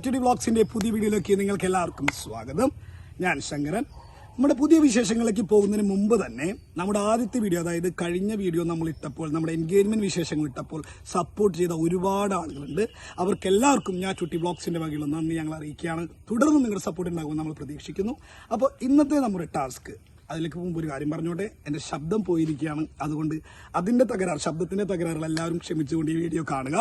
T വ്ളോഗ്സിന്റെ പുതിയ വീഡിയോയിലേക്ക് നിങ്ങൾക്ക് എല്ലാവർക്കും സ്വാഗതം. ഞാൻ ശങ്കരൻ. നമ്മുടെ പുതിയ വിശേഷങ്ങളിലേക്ക് പോകുന്നതിന് മുമ്പ് തന്നെ നമ്മുടെ ആദ്യത്തെ വീഡിയോ, അതായത് കഴിഞ്ഞ വീഡിയോ നമ്മൾ ഇട്ടപ്പോൾ, നമ്മുടെ എൻഗേജ്മെന്റ് വിശേഷങ്ങൾ ഇട്ടപ്പോൾ സപ്പോർട്ട് ചെയ്ത ഒരുപാട് ആളുകളുണ്ട്. അവർക്കെല്ലാവർക്കും ഞാൻ ടി വ്ളോഗ്സിന്റെ വകയുള്ള നന്ദി ഞങ്ങൾ അറിയിക്കുകയാണ്. തുടർന്ന് നിങ്ങളുടെ സപ്പോർട്ട് ഉണ്ടാകുമെന്ന് നമ്മൾ പ്രതീക്ഷിക്കുന്നു. അപ്പോൾ ഇന്നത്തെ നമ്മുടെ ടാസ്ക്, അതിലേക്ക് മുമ്പ് ഒരു കാര്യം പറഞ്ഞോട്ടെ, എൻ്റെ ശബ്ദം പോയിരിക്കുകയാണ്. അതുകൊണ്ട് അതിൻ്റെ ശബ്ദത്തിൻ്റെ തകരാറുകൾ എല്ലാവരും ക്ഷമിച്ചുകൊണ്ട് ഈ വീഡിയോ കാണുക.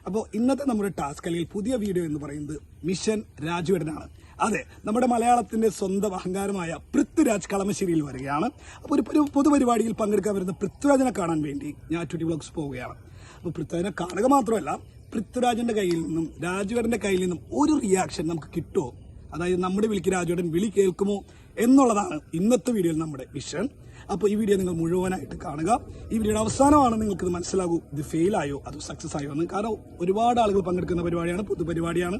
അപ്പോൾ ഇന്നത്തെ നമ്മുടെ ടാസ്ക് അല്ലെങ്കിൽ പുതിയ വീഡിയോ എന്ന് പറയുന്നത് മിഷൻ രാജുവേട്ടനാണ്. അതെ, നമ്മുടെ മലയാളത്തിന്റെ സ്വന്തം അഹങ്കാരമായ പൃഥ്വിരാജ് കളമശ്ശേരിയിൽ വരികയാണ്. അപ്പോൾ ഒരു പൊതുപരിപാടിയിൽ പങ്കെടുക്കാൻ വരുന്ന പൃഥ്വിരാജിനെ കാണാൻ വേണ്ടി ഞാൻ ടി വ്ളോഗ്സ് പോവുകയാണ്. അപ്പോൾ പൃഥ്വിരാജിനെ കാണുക മാത്രമല്ല, പൃഥ്വിരാജിന്റെ കയ്യിൽ നിന്നും രാജുവേട്ടന്റെ കയ്യിൽ നിന്നും ഒരു റിയാക്ഷൻ നമുക്ക് കിട്ടുമോ, അതായത് നമ്മുടെ വിളിക്ക് രാജുവേട്ടൻ വിളി കേൾക്കുമോ എന്നുള്ളതാണ് ഇന്നത്തെ വീഡിയോയിൽ നമ്മുടെ മിഷൻ. അപ്പോൾ ഈ വീഡിയോ നിങ്ങൾ മുഴുവനായിട്ട് കാണുക. ഈ വീഡിയോയുടെ അവസാനമാണ് നിങ്ങൾക്ക് മനസ്സിലാകൂ ഇത് ഫെയിൽ ആയോ അതോ സക്സസ് ആയോ എന്ന്. കാരണം ഒരുപാട് ആളുകൾ പങ്കെടുക്കുന്ന പരിപാടിയാണ്, പൊതുപരിപാടിയാണ്.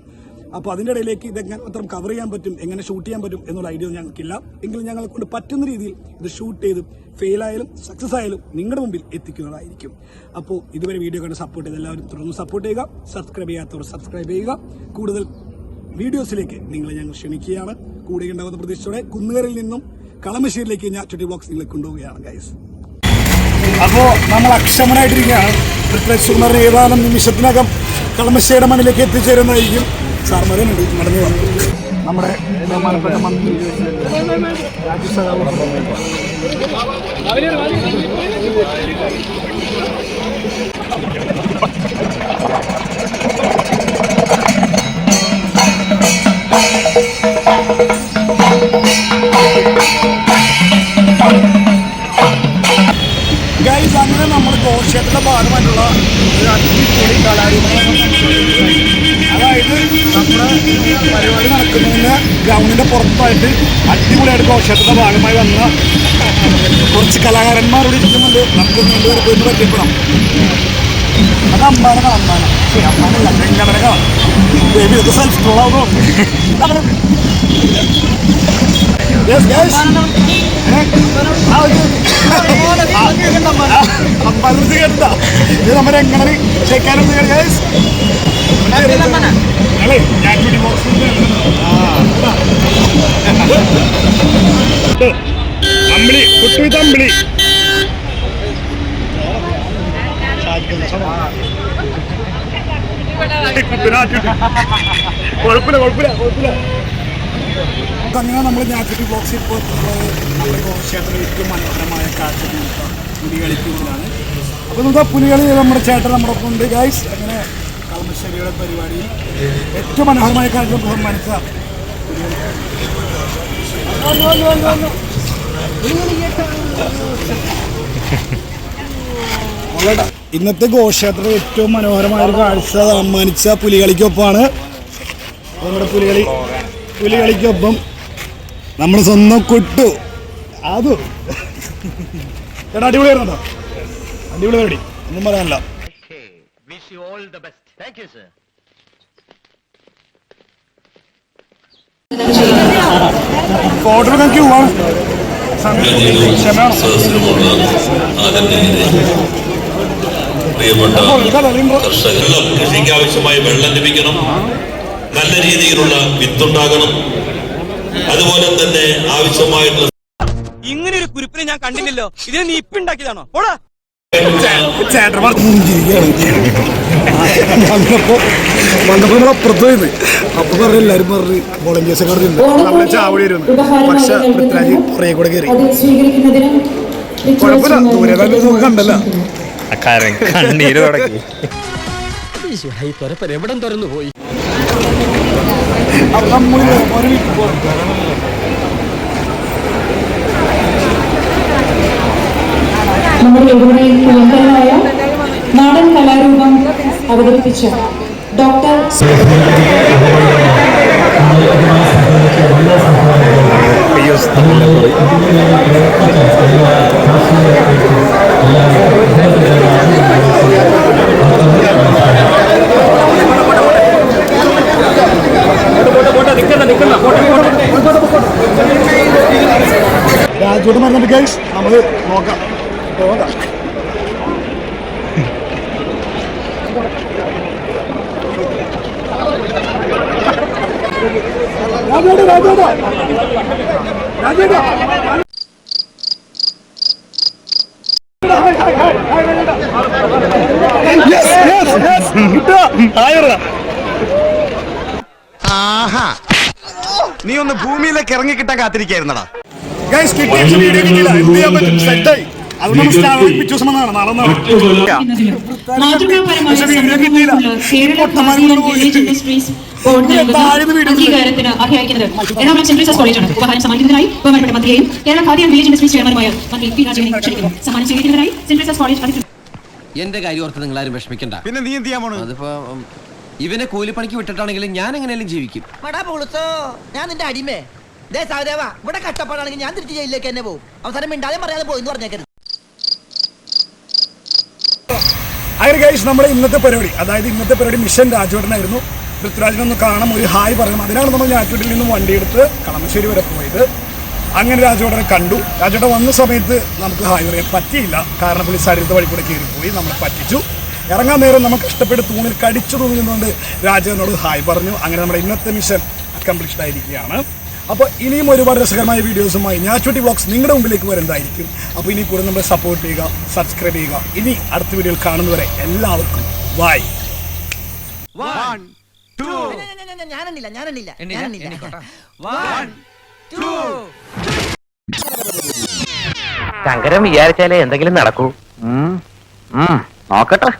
അപ്പോൾ അതിൻ്റെ ഇടയിലേക്ക് ഇതെങ്ങനെ മാത്രം കവർ ചെയ്യാൻ പറ്റും, എങ്ങനെ ഷൂട്ട് ചെയ്യാൻ പറ്റും എന്നുള്ള ഐഡിയ ഞങ്ങൾക്കില്ല. എങ്കിലും ഞങ്ങളെ കൊണ്ട് പറ്റുന്ന രീതിയിൽ ഇത് ഷൂട്ട് ചെയ്ത് ഫെയിലായാലും സക്സസ് ആയാലും നിങ്ങളുടെ മുമ്പിൽ എത്തിക്കുന്നതായിരിക്കും. അപ്പോൾ ഇതുവരെ വീഡിയോ കണ്ട് സപ്പോർട്ട് ചെയ്ത് എല്ലാവരും തുടർന്ന് സപ്പോർട്ട് ചെയ്യുക. സബ്സ്ക്രൈബ് ചെയ്യാത്തവർ സബ്സ്ക്രൈബ് ചെയ്യുക. കൂടുതൽ വീഡിയോസിലേക്ക് നിങ്ങളെ ഞങ്ങൾ ക്ഷണിക്കുകയാണ്. കൂടെ ഉണ്ടാകുന്ന പ്രതീക്ഷയോടെ കുന്നുകറിൽ നിന്നും കളമശ്ശേരിയിലേക്ക് ഞാൻ ടി വ്ളോഗ്സ് നിങ്ങളെ കൊണ്ടുപോവുകയാണ് ഗൈസ്. അപ്പോൾ നമ്മൾ അക്ഷമനായിട്ടിരിക്കുകയാണ്. പൃഥ്വിരാജ് സുന്ദറിന് ഏതാനും നിമിഷത്തിനകം കളമശ്ശേരിയുടെ മണ്ണിലേക്ക് എത്തിച്ചേരുന്നതായിരിക്കും. സാർമാരുണ്ട് നടന്നു വന്നു. നമ്മുടെ ബഹുമാനപ്പെട്ട മന്ത്രി ഗൈസ്, അങ്ങനെ നമ്മൾ ഘോഷയാത്രയുടെ ഭാഗമായിട്ടുള്ള ഒരു അടിപൊളി കലാരൂപങ്ങളാണ്. അതായത് നമ്മുടെ പരിപാടി നടക്കുന്നതിന് ഗ്രൗണ്ടിന്റെ പുറത്തായിട്ട് അടിപൊളിയായിട്ട് ഘോഷയാത്രയുടെ ഭാഗമായി വന്ന കുറച്ച് കലാകാരന്മാരോട് ഇരിക്കുന്നുണ്ട്. നമുക്ക് രണ്ടുപേരെ പോയി പരിചയപ്പെടാം. അത് അമ്പാനല്ല, വെങ്കടനകളാണ്. ബേബി ഇത് സെൽഫ് ട്രോളാവുന്നു. ഇത് നമ്മുടെ എങ്ങനെ ചേക്കാനും അമ്പിളി കുട്ടി അമ്പിളി കുഴപ്പമില്ല. അങ്ങനെ നമ്മൾ ടി വ്ളോഗ്സിൽ ഇപ്പോൾ നമ്മുടെ ഘോഷയാത്രയിൽ ഏറ്റവും മനോഹരമായ കാഴ്ച പുലികളിക്കുന്നതിലാണ്. അപ്പോൾ നമുക്ക് പുലികളി നമ്മുടെ ചേട്ടൻ നമ്മുടെ ഒപ്പം ഉണ്ട് ഗൈസ്. അങ്ങനെ കളമശ്ശേരിയുടെ പരിപാടിയിൽ ഏറ്റവും മനോഹരമായ കാഴ്ച സമ്മാനിച്ച ഇന്നത്തെ ഘോഷയാത്ര ഏറ്റവും മനോഹരമായ ഒരു കാഴ്ച സമ്മാനിച്ച പുലികളിക്കൊപ്പമാണ്. നമ്മുടെ പുലികളിക്കൊപ്പം നമ്മൾ സ്വന്തം കൊട്ടു അത് ചേട്ടാ അടിപൊളിയായിരുന്നോ? അടിപൊളി പരിപാടി, ഒന്നും പറയാനല്ല. ഫോട്ടോ എടുക്കാൻ ക്യൂ ആണ്. കൃഷിക്ക് ആവശ്യമായ വെള്ളം ലഭിക്കണം, നല്ല രീതിയിലുള്ള വിത്തുണ്ടാകണം, അതുപോലെ തന്നെ ആവശ്യമായിട്ടുള്ള ഇങ്ങനെ ഒരു കുരുപ്പിനെ ഞാൻ കണ്ടില്ലല്ലോ. ഇതിനെ നീ ഇപ്പിണ്ടാക്കിയതാണോ? ഓടാ വന്നപ്പോ അപ്പുറത്ത് പോയത് അപ്പൊ പറഞ്ഞ എല്ലാരും പറഞ്ഞ് വോളണ്ടിയേഴ്സ് നമ്മളെ ചാവടി വരുന്നു. പക്ഷെ പൃഥ്വിരാജ് പുറകെ കൂടെ കയറി. കുഴപ്പമില്ല, ദൂരെ നമുക്ക് കണ്ടല്ലോ. കണ്ണീര് തുടങ്ങി. എവിടം തുറന്നു പോയി. നമ്മുടെ ഇവിടെ പ്രിയങ്കരനായ നാടൻ കലാരൂപം അവതരിപ്പിച്ച ഡോക്ടർ രാജോട്ട് പറഞ്ഞിട്ട് ഗൈസ് നമ്മൾ നോക്കാം. നീ ഒന്ന് ഭൂമിയിലേക്ക് ഇറങ്ങി കിട്ടാൻ കാത്തിരിക്കായിരുന്നടാ. അംഗീകാരത്തിന് അർഹയായിരിക്കുന്നത് എറണാകുളം സെന്റ് ജോസഫ് കോളേജാണ്. ഉപഹാരം സമ്മാനിക്കുന്നതിനായി ബഹുമാനപ്പെട്ട മന്ത്രിയെയും Kerala Khadi and village industries ചെയർമാനുമായ മന്ത്രി പി രാജീവനെ ക്ഷണിക്കുന്നു. സമ്മാനം സ്വീകരിക്കുന്നതിനായി സെന്റ് ജോസഫ് കോളേജ് അധികൃതർ. എന്റെ കാര്യം ഓർത്ത് നിങ്ങൾ ആരും വിഷമിക്കണ്ട. പിന്നെ നീ എന്ത് ചെയ്യാൻ പോണു? അതിപ്പോ ഇവനെ കൂലിപ്പണിക്ക് വിട്ടിട്ടാണെങ്കിലും ഞാൻ എങ്ങനെയാലും ജീവിക്കും. ഞാൻ നിന്റെ അടിമേ ദേ സഹദേവ, ഇവിടെ കഷ്ടപ്പാടാണെങ്കിൽ ഞാൻ തിരിച്ച് ജയിലിലേക്ക് തന്നെ പോകും. അവസാനം മിണ്ടാതെ പറയാതെ പോയി എന്ന് പറഞ്ഞേക്കരുത്. അങ്ങനെ ഗൈസ്, നമ്മുടെ ഇന്നത്തെ പരിപാടി മിഷൻ രാജോടനായിരുന്നു. പൃഥ്വിരാജിനൊന്ന് കാണാം, ഒരു ഹായ് പറയണം. അതിനാണ് നമ്മൾ ഞാറ്റുട്ടിൽ നിന്നും വണ്ടിയെടുത്ത് കളമശ്ശേരി വരെ പോയത്. അങ്ങനെ രാജോടനെ കണ്ടു. രാജോടൻ വന്ന സമയത്ത് നമുക്ക് ഹായ് പറയാൻ പറ്റിയില്ല, കാരണം പുള്ളി സൈഡിലത്തെ വഴി കൂടെ കയറിപ്പോയി, നമ്മളെ പറ്റിച്ചു. ഇറങ്ങാൻ നേരം നമുക്ക് ഇഷ്ടപ്പെട്ട് തൂണിൽ കടിച്ചു തൂങ്ങുന്നതുകൊണ്ട് രാജുവിനോട് ഹായ് പറഞ്ഞു. അങ്ങനെ നമ്മുടെ ഇന്നത്തെ മിഷൻ അക്കംപ്ലിഷ്ഡ് ആയിരിക്കുകയാണ്. അപ്പോൾ ഇനിയും ഒരുപാട് രസകരമായ വീഡിയോസുമായി ഞാറ്റുട്ടി വ്ളോഗ്സ് നിങ്ങളുടെ മുമ്പിലേക്ക് വരുന്നതായിരിക്കും. അപ്പോൾ ഇനി കൂടെ നമ്മളെ സപ്പോർട്ട് ചെയ്യുക, സബ്സ്ക്രൈബ് ചെയ്യുക. ഇനി അടുത്ത വീഡിയോയിൽ കാണുന്നവരെ എല്ലാവർക്കും ബൈ. ഞാനെണ്ണില്ല. ശങ്കരൻ വിചാരിച്ചാലേ എന്തെങ്കിലും നടക്കൂ. നോക്കട്ടെ.